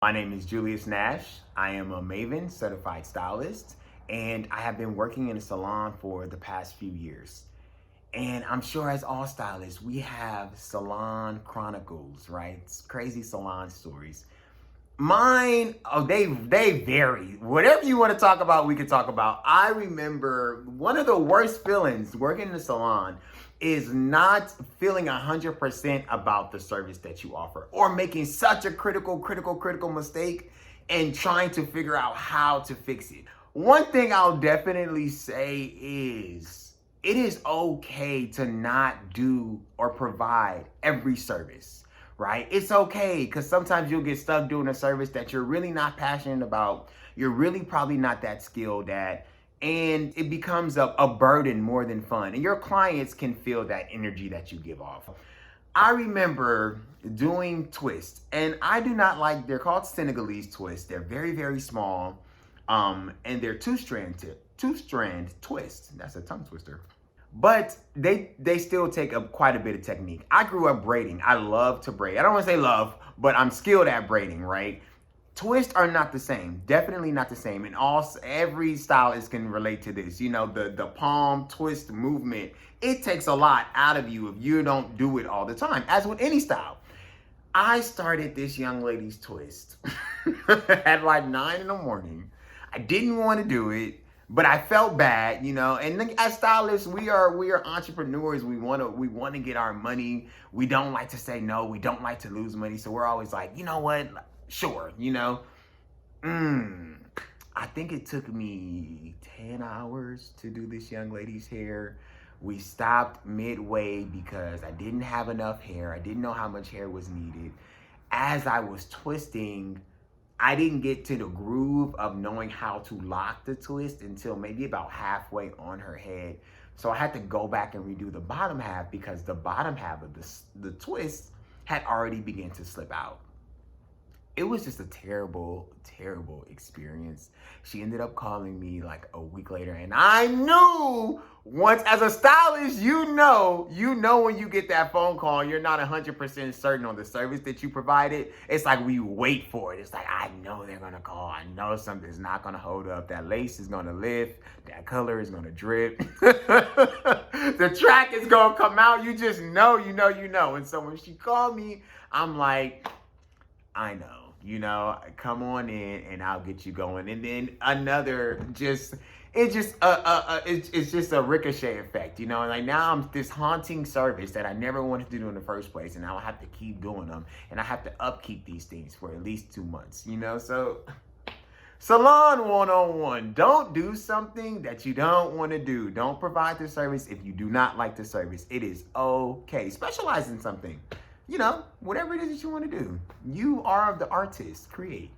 My name is Julius Nash. I am a Mayvenn certified stylist, and I have been working in a salon for the past few years. And I'm sure as all stylists, we have salon chronicles, right? It's crazy salon stories. Mine, they vary. Whatever you want to talk about, we can talk about. I remember one of the worst feelings working in the salon is not feeling 100% about the service that you offer, or making such a critical mistake and trying to figure out how to fix it. One thing I'll definitely say is it is okay to not do or provide every service, right? It's okay, because sometimes you'll get stuck doing a service that you're really not passionate about. You're really probably not that skilled at, and it becomes a burden more than fun. And your clients can feel that energy that you give off. I remember doing twists, and I do not like, they're called Senegalese twists. They're very small, and they're two-strand twists. That's a tongue twister. But they still take up quite a bit of technique. I grew up braiding. I love to braid. I don't want to say love, but I'm skilled at braiding, right? Twists are not the same. Definitely not the same. And every stylist can relate to this. You know, the palm twist movement, it takes a lot out of you if you don't do it all the time, as with any style. I started this young lady's twist at like 9 in the morning. I didn't want to do it, but I felt bad, you know. And as stylists, we are entrepreneurs. We want to get our money. We don't like to say no. We don't like to lose money. So we're always like, you know what? Sure, you know. I think it took me 10 hours to do this young lady's hair. We stopped midway because I didn't have enough hair. I didn't know how much hair was needed. As I was twisting, I didn't get to the groove of knowing how to lock the twist until maybe about halfway on her head. So I had to go back and redo the bottom half because the bottom half of the twist had already begun to slip out. It was just a terrible experience. She ended up calling me like a week later, and I knew, once as a stylist, you know when you get that phone call, you're not 100% certain on the service that you provided. It's like we wait for it. It's like, I know they're gonna call. I know something's not gonna hold up. That lace is gonna lift. That color is gonna drip. The track is gonna come out. You just know, you know. And so when she called me, I'm like, I know. You know, come on in and I'll get you going. And then it's just a ricochet effect, you know. And like now I'm this haunting service that I never wanted to do in the first place, and now I have to keep doing them, and I have to upkeep these things for at least 2 months, you know. So salon 101, don't do something that you don't want to do. Don't provide the service if you do not like the service. It is okay. Specialize in something. You know, whatever it is that you want to do. You are the artist. Create.